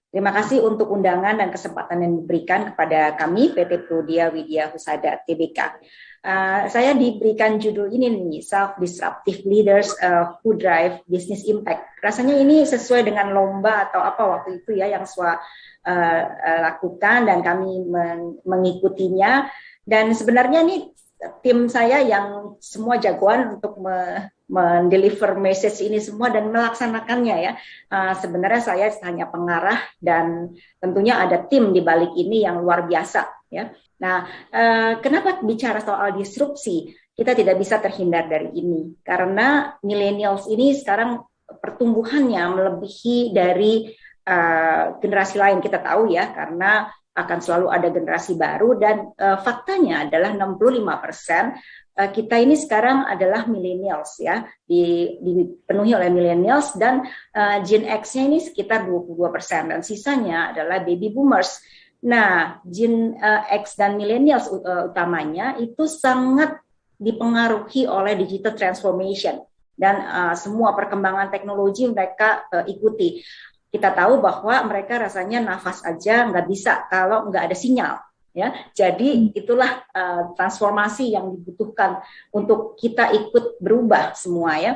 Terima kasih untuk undangan dan kesempatan yang diberikan kepada kami PT Prodia Widya Husada Tbk. Saya diberikan judul ini nih, Self Disruptive Leaders Who Drive Business Impact. Rasanya ini sesuai dengan lomba atau apa waktu itu ya yang saya lakukan dan kami mengikutinya. Dan sebenarnya ini tim saya yang semua jagoan untuk mendeliver message ini semua dan melaksanakannya ya. Sebenarnya saya hanya pengarah dan tentunya ada tim di balik ini yang luar biasa ya. Nah, kenapa bicara soal disrupsi? Kita tidak bisa terhindar dari ini karena millennials ini sekarang pertumbuhannya melebihi dari generasi lain, kita tahu ya, karena akan selalu ada generasi baru dan faktanya adalah 65% kita ini sekarang adalah millennials ya, dipenuhi oleh millennials dan Gen X-nya ini sekitar 22% dan sisanya adalah baby boomers. Nah, Gen X dan millennials utamanya itu sangat dipengaruhi oleh digital transformation dan semua perkembangan teknologi mereka ikuti. Kita tahu bahwa mereka rasanya nafas aja nggak bisa kalau nggak ada sinyal. Ya, jadi itulah transformasi yang dibutuhkan untuk kita ikut berubah semua ya.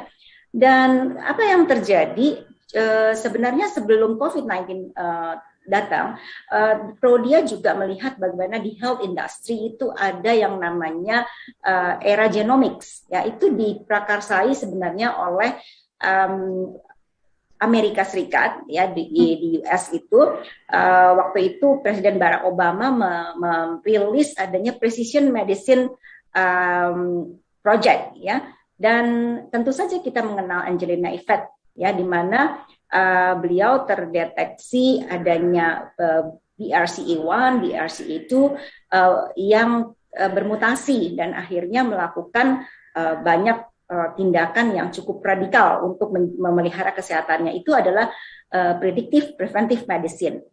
Dan apa yang terjadi sebenarnya sebelum COVID-19 datang, Prodia juga melihat bagaimana di health industry itu ada yang namanya era genomics, ya itu diprakarsai sebenarnya oleh Amerika Serikat ya di US itu waktu itu Presiden Barack Obama merilis adanya precision medicine project ya, dan tentu saja kita mengenal Angelina effect ya, di mana beliau terdeteksi adanya BRCA1, BRCA2 yang bermutasi dan akhirnya melakukan banyak tindakan yang cukup radikal untuk memelihara kesehatannya. Itu adalah predictive preventive medicine.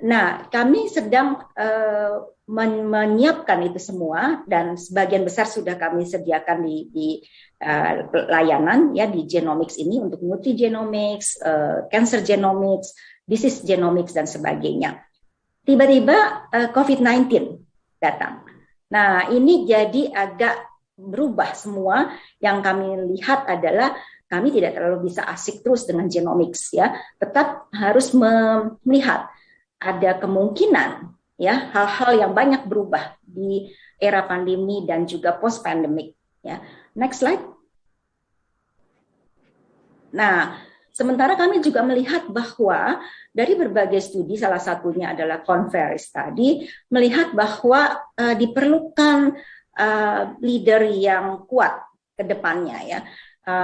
Nah, kami sedang menyiapkan itu semua dan sebagian besar sudah kami sediakan di layanan ya di genomics ini untuk nutrigenomics, cancer genomics, disease genomics dan sebagainya. Tiba-tiba COVID-19 datang. Nah, ini jadi agak berubah semua. Yang kami lihat adalah kami tidak terlalu bisa asik terus dengan genomics ya, tetap harus melihat ada kemungkinan ya hal-hal yang banyak berubah di era pandemi dan juga post pandemic ya. Next slide. Nah, sementara kami juga melihat bahwa dari berbagai studi, salah satunya adalah Conference Study, melihat bahwa diperlukan leader yang kuat ke depannya ya,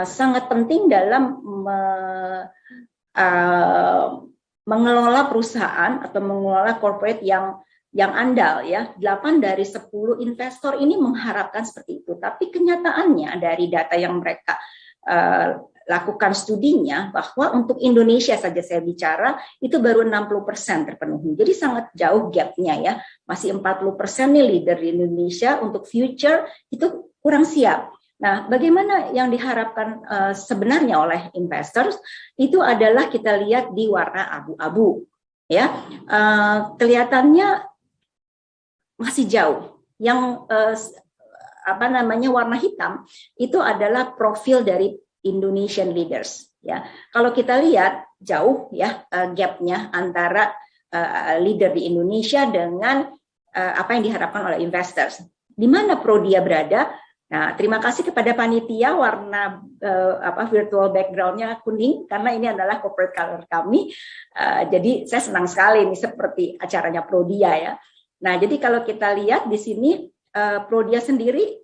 sangat penting dalam mengelola perusahaan atau mengelola corporate yang andal ya. 8 dari 10 investor ini mengharapkan seperti itu, tapi kenyataannya dari data yang mereka lakukan studinya bahwa untuk Indonesia saja saya bicara itu baru 60% terpenuhi. Jadi sangat jauh gapnya ya. Masih 40% nih leader di Indonesia untuk future itu kurang siap. Nah, bagaimana yang diharapkan sebenarnya oleh investors itu adalah kita lihat di warna abu-abu ya. Kelihatannya masih jauh. Yang warna hitam itu adalah profil dari Indonesian leaders ya. Kalau kita lihat jauh ya gapnya antara leader di Indonesia dengan apa yang diharapkan oleh investors. Di mana Prodia berada? Nah, terima kasih kepada panitia warna virtual background-nya kuning karena ini adalah corporate color kami. Jadi saya senang sekali ini seperti acaranya Prodia ya. Nah, jadi kalau kita lihat di sini Prodia sendiri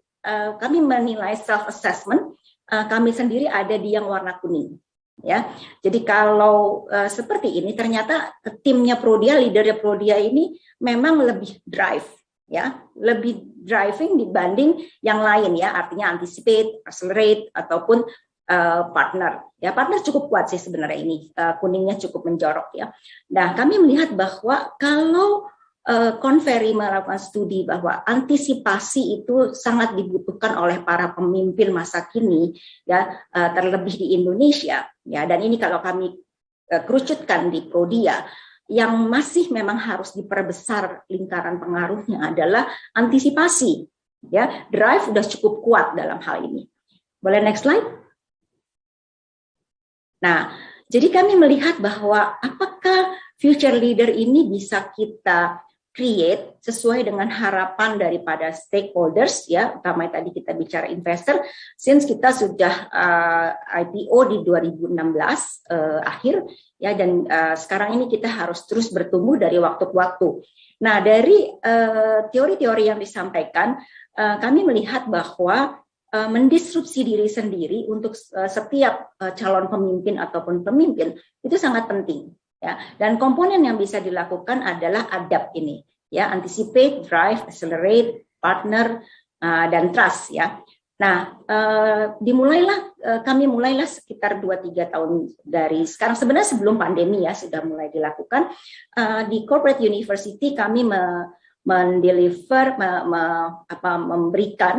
kami menilai self assessment. Kami sendiri ada di yang warna kuning, ya. Jadi kalau seperti ini, ternyata timnya Prodia, leadernya Prodia ini memang lebih drive, ya, lebih driving dibanding yang lain, ya. Artinya anticipate, accelerate ataupun partner, ya. Partner cukup kuat sih sebenarnya ini, kuningnya cukup menjorok, ya. Nah, kami melihat bahwa kalau Conferry melakukan studi bahwa antisipasi itu sangat dibutuhkan oleh para pemimpin masa kini ya, terlebih di Indonesia ya, dan ini kalau kami kerucutkan di Prodia yang masih memang harus diperbesar lingkaran pengaruhnya adalah antisipasi. Ya, drive sudah cukup kuat dalam hal ini. Boleh next slide? Nah, jadi kami melihat bahwa apakah future leader ini bisa kita create sesuai dengan harapan daripada stakeholders, ya, utama tadi kita bicara investor, since kita sudah IPO di 2016 akhir, ya, dan sekarang ini kita harus terus bertumbuh dari waktu ke waktu. Nah, dari teori-teori yang disampaikan, kami melihat bahwa mendisrupsi diri sendiri untuk setiap calon pemimpin ataupun pemimpin itu sangat penting. Ya, dan komponen yang bisa dilakukan adalah adapt ini, ya, anticipate, drive, accelerate, partner, dan trust, ya. Nah, kami mulailah sekitar 2-3 tahun dari sekarang, sebenarnya sebelum pandemi ya sudah mulai dilakukan. Di corporate university kami memberikan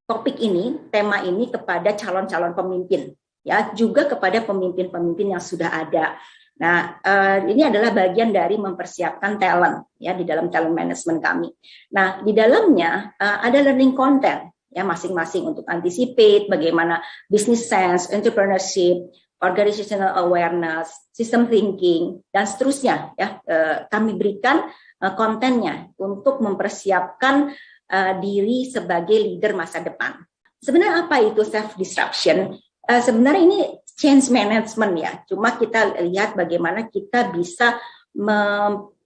topik ini, tema ini kepada calon-calon pemimpin, ya, juga kepada pemimpin-pemimpin yang sudah ada. Nah, ini adalah bagian dari mempersiapkan talent, ya, di dalam talent management kami. Nah, di dalamnya ada learning content, ya, masing-masing untuk anticipate bagaimana business sense, entrepreneurship, organizational awareness, system thinking, dan seterusnya, ya. Kami berikan kontennya untuk mempersiapkan diri sebagai leader masa depan. Sebenarnya apa itu self disruption? Sebenarnya ini change management, ya. Cuma kita lihat bagaimana kita bisa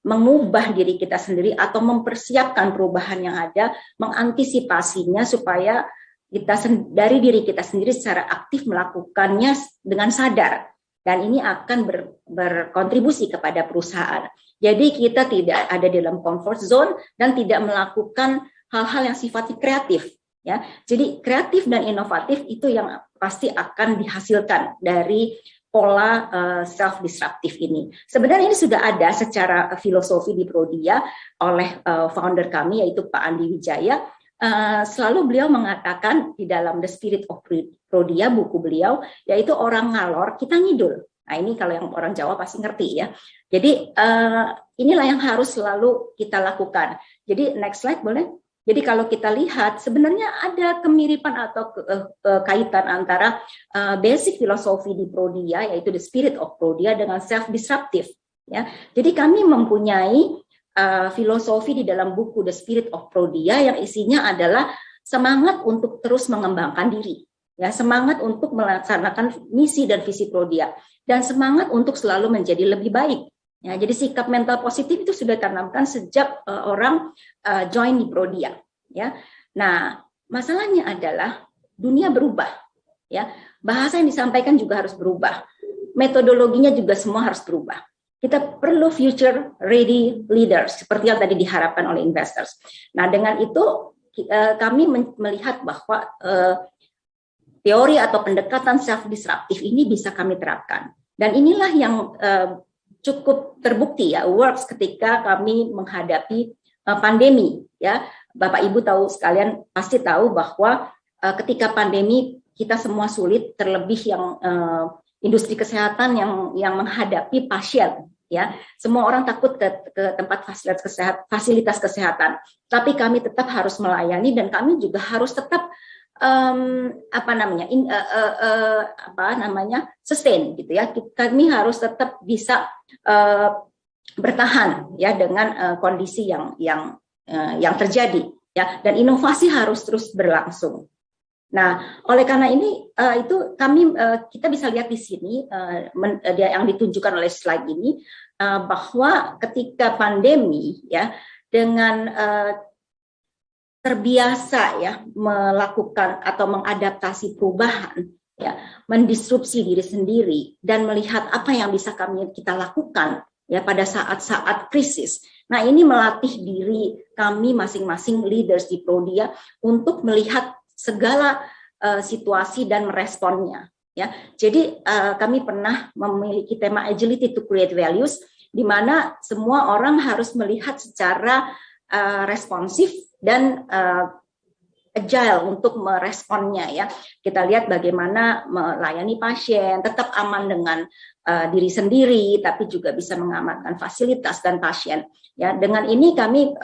mengubah diri kita sendiri atau mempersiapkan perubahan yang ada, mengantisipasinya supaya kita dari diri kita sendiri secara aktif melakukannya dengan sadar. Dan ini akan berkontribusi kepada perusahaan. Jadi kita tidak ada dalam comfort zone dan tidak melakukan hal-hal yang sifatnya kreatif, ya. Jadi kreatif dan inovatif itu yang pasti akan dihasilkan dari pola self disruptive ini. Sebenarnya ini sudah ada secara filosofi di Prodia oleh founder kami yaitu Pak Andi Wijaya. Selalu beliau mengatakan di dalam The Spirit of Prodia, buku beliau, yaitu orang ngalor kita ngidul. Nah, ini kalau yang orang Jawa pasti ngerti, ya. Jadi inilah yang harus selalu kita lakukan. Jadi next slide boleh. Jadi kalau kita lihat sebenarnya ada kemiripan atau kaitan antara basic filosofi di Prodia yaitu the spirit of Prodia dengan self disruptive, ya. Jadi kami mempunyai filosofi di dalam buku The Spirit of Prodia yang isinya adalah semangat untuk terus mengembangkan diri, ya, semangat untuk melaksanakan misi dan visi Prodia, dan semangat untuk selalu menjadi lebih baik. Ya, jadi sikap mental positif itu sudah ditanamkan sejak orang join di Prodia, ya. Nah, masalahnya adalah dunia berubah, ya. Bahasa yang disampaikan juga harus berubah. Metodologinya juga semua harus berubah. Kita perlu future ready leaders seperti yang tadi diharapkan oleh investors. Nah, dengan itu kami melihat bahwa teori atau pendekatan self disruptive ini bisa kami terapkan. Dan inilah yang cukup terbukti, ya, works ketika kami menghadapi pandemi, ya. Bapak Ibu tahu sekalian pasti tahu bahwa ketika pandemi kita semua sulit, terlebih yang industri kesehatan yang menghadapi pasien, ya. Semua orang takut ke tempat fasilitas kesehatan. Tapi kami tetap harus melayani dan kami juga harus tetap sustain, gitu, ya. Kami harus tetap bisa bertahan, ya, dengan kondisi yang terjadi, ya, dan inovasi harus terus berlangsung. Nah, oleh karena ini itu kita bisa lihat di sini yang ditunjukkan oleh slide ini bahwa ketika pandemi, ya, dengan terbiasa, ya, melakukan atau mengadaptasi perubahan, ya, mendisrupsi diri sendiri dan melihat apa yang bisa kita lakukan, ya, pada saat-saat krisis. Nah, ini melatih diri kami masing-masing leaders di Prodia untuk melihat segala situasi dan meresponnya, ya. Jadi kami pernah memiliki tema agility to create values, di mana semua orang harus melihat secara responsif dan agile untuk meresponnya ya. Kita lihat bagaimana melayani pasien, tetap aman dengan diri sendiri, tapi juga bisa mengamankan fasilitas dan pasien. Ya, dengan ini kami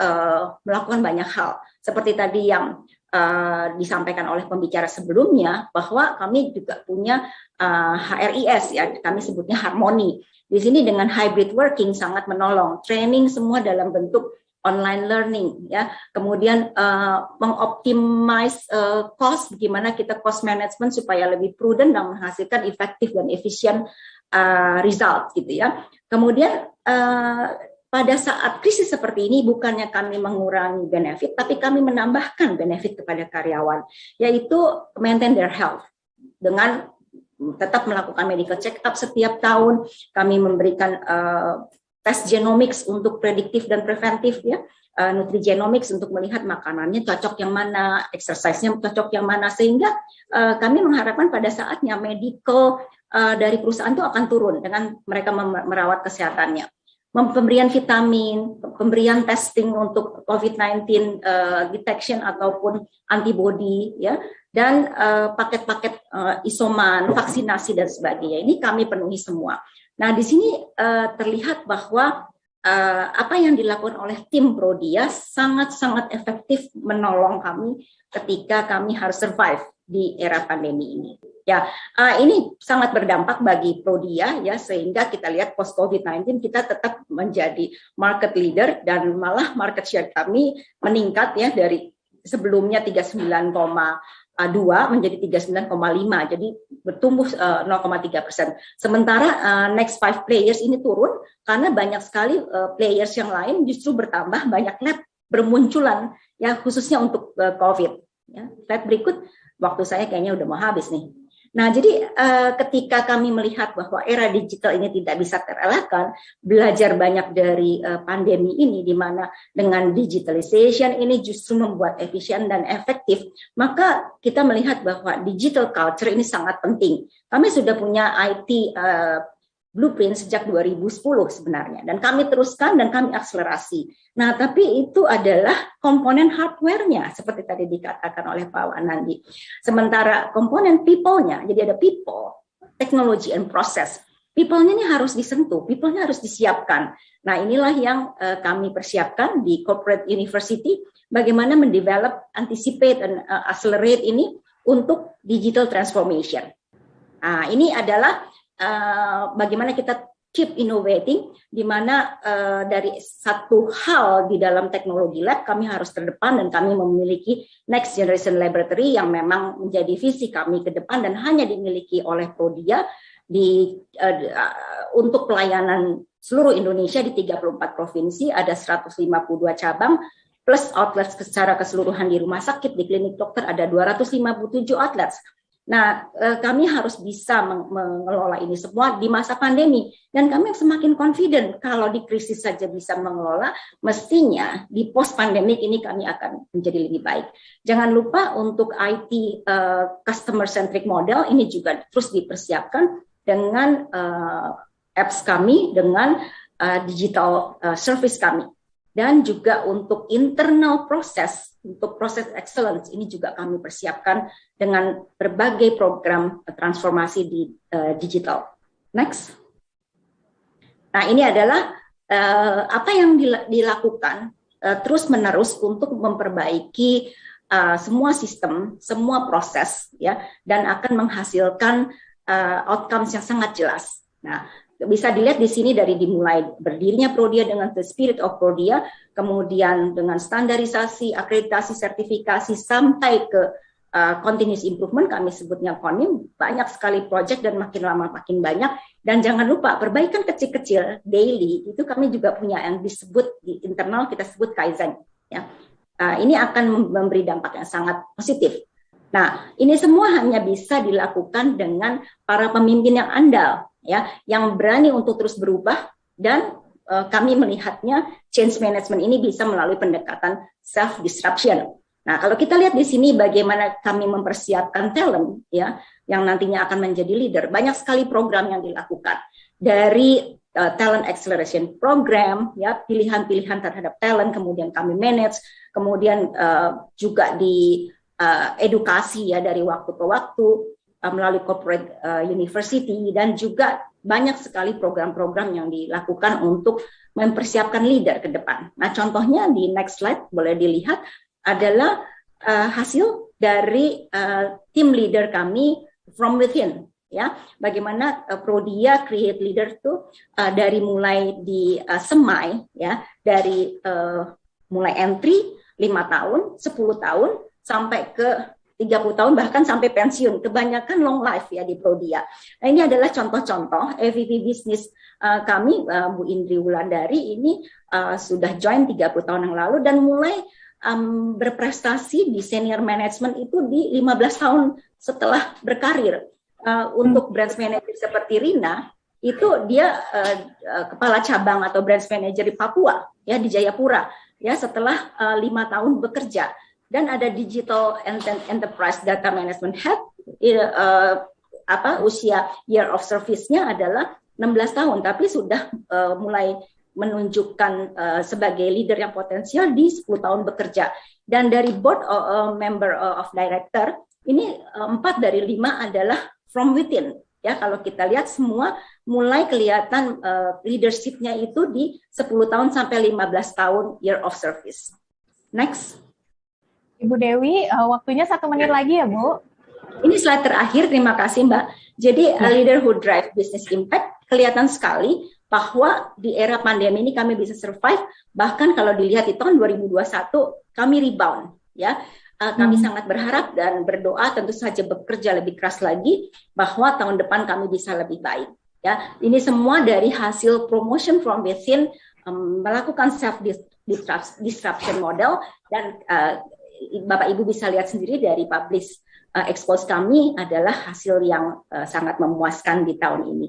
melakukan banyak hal. Seperti tadi yang disampaikan oleh pembicara sebelumnya, bahwa kami juga punya HRIS, ya, kami sebutnya harmoni. Di sini dengan hybrid working sangat menolong, training semua dalam bentuk online learning, ya. Kemudian mengoptimize cost, gimana kita cost management supaya lebih prudent dan menghasilkan efektif dan efisien result, gitu ya. Kemudian pada saat krisis seperti ini, bukannya kami mengurangi benefit, tapi kami menambahkan benefit kepada karyawan, yaitu maintain their health dengan tetap melakukan medical check up setiap tahun. Kami memberikan tes genomics untuk prediktif dan preventif, ya, nutrigenomics untuk melihat makanannya cocok yang mana, exercise-nya cocok yang mana, sehingga kami mengharapkan pada saatnya medical dari perusahaan itu akan turun dengan mereka merawat kesehatannya. Pemberian vitamin, pemberian testing untuk COVID-19 detection ataupun antibody, ya, dan paket-paket isoman, vaksinasi dan sebagainya. Ini kami penuhi semua. Nah, di sini terlihat bahwa apa yang dilakukan oleh tim Prodia sangat-sangat efektif menolong kami ketika kami harus survive di era pandemi ini. Ya, ini sangat berdampak bagi Prodia, ya, sehingga kita lihat post COVID-19 kita tetap menjadi market leader dan malah market share kami meningkat, ya, dari sebelumnya 39,2 menjadi 39,5, jadi bertumbuh 0,3%. Sementara next 5 players ini turun karena banyak sekali players yang lain justru bertambah, banyak lab bermunculan, ya, khususnya untuk COVID. Ya. Slide berikut, waktu saya kayaknya udah mau habis nih. Nah, jadi ketika kami melihat bahwa era digital ini tidak bisa terelakkan, belajar banyak dari pandemi ini, di mana dengan digitalization ini justru membuat efisien dan efektif, maka kita melihat bahwa digital culture ini sangat penting. Kami sudah punya IT blueprint sejak 2010 sebenarnya, dan kami teruskan dan kami akselerasi. Nah, tapi itu adalah komponen hardware-nya, seperti tadi dikatakan oleh Pak Wanandi. Sementara komponen people-nya, jadi ada people, technology and process. People-nya ini harus disentuh, people-nya harus disiapkan. Nah, inilah yang kami persiapkan di Corporate University, bagaimana mendevelop, anticipate, dan accelerate ini untuk digital transformation. Nah, ini adalah bagaimana kita keep innovating, di mana dari satu hal di dalam teknologi lab kami harus terdepan, dan kami memiliki next generation laboratory yang memang menjadi visi kami ke depan dan hanya dimiliki oleh Prodia untuk pelayanan seluruh Indonesia di 34 provinsi, ada 152 cabang plus outlet secara keseluruhan di rumah sakit, di klinik dokter ada 257 outlet. Nah, kami harus bisa mengelola ini semua di masa pandemi, dan kami semakin confident kalau di krisis saja bisa mengelola, mestinya di post pandemic ini kami akan menjadi lebih baik. Jangan lupa untuk IT customer centric model ini juga terus dipersiapkan dengan apps kami, dengan digital service kami. Dan juga untuk internal proses, untuk proses excellence, ini juga kami persiapkan dengan berbagai program transformasi di digital. Next. Nah, ini adalah apa yang dilakukan terus-menerus untuk memperbaiki semua sistem, semua proses, ya, dan akan menghasilkan outcomes yang sangat jelas. Nah, bisa dilihat di sini dari dimulai berdirinya Prodia dengan the spirit of Prodia, kemudian dengan standarisasi, akreditasi, sertifikasi, sampai ke continuous improvement, kami sebutnya CONIM, banyak sekali project dan makin lama makin banyak. Dan jangan lupa perbaikan kecil-kecil daily itu kami juga punya yang disebut di internal, kita sebut Kaizen. Ya. Ini akan memberi dampak yang sangat positif. Nah, ini semua hanya bisa dilakukan dengan para pemimpin yang andal, ya, yang berani untuk terus berubah, dan kami melihatnya change management ini bisa melalui pendekatan self disruption. Nah, kalau kita lihat di sini bagaimana kami mempersiapkan talent, ya, yang nantinya akan menjadi leader, banyak sekali program yang dilakukan dari talent acceleration program, ya, pilihan-pilihan terhadap talent, kemudian kami manage, kemudian juga di edukasi ya dari waktu ke waktu melalui corporate university, dan juga banyak sekali program-program yang dilakukan untuk mempersiapkan leader ke depan. Nah, contohnya di next slide boleh dilihat adalah hasil dari tim leader kami from within, ya. Bagaimana Prodia create leader tuh dari mulai di semai, ya, dari mulai entry 5 tahun, 10 tahun sampai ke 30 tahun, bahkan sampai pensiun. Kebanyakan long life ya di Prodia. Nah, ini adalah contoh-contoh EVP bisnis kami, Bu Indri Wulandari ini sudah join 30 tahun yang lalu dan mulai berprestasi di senior management itu di 15 tahun setelah berkarir. Untuk branch manager seperti Rina, itu dia kepala cabang atau branch manager di Papua, ya, di Jayapura, ya, setelah 5 tahun bekerja. Dan ada digital enterprise data management head, usia year of service-nya adalah 16 tahun, tapi sudah mulai menunjukkan sebagai leader yang potensial di 10 tahun bekerja. Dan dari board member of director, ini 4 dari 5 adalah from within. Ya, kalau kita lihat semua mulai kelihatan leadership-nya itu di 10 tahun sampai 15 tahun year of service. Next. Ibu Dewi, waktunya 1 menit lagi ya, Bu. Ini slide terakhir, terima kasih Mbak. Jadi leader who drive business impact, kelihatan sekali bahwa di era pandemi ini kami bisa survive, bahkan kalau dilihat di tahun 2021 kami rebound, ya. Kami sangat berharap dan berdoa, tentu saja bekerja lebih keras lagi bahwa tahun depan kami bisa lebih baik, ya. Ini semua dari hasil promotion from within, melakukan self disruption model, dan Bapak Ibu bisa lihat sendiri dari publish expose kami adalah hasil yang sangat memuaskan di tahun ini.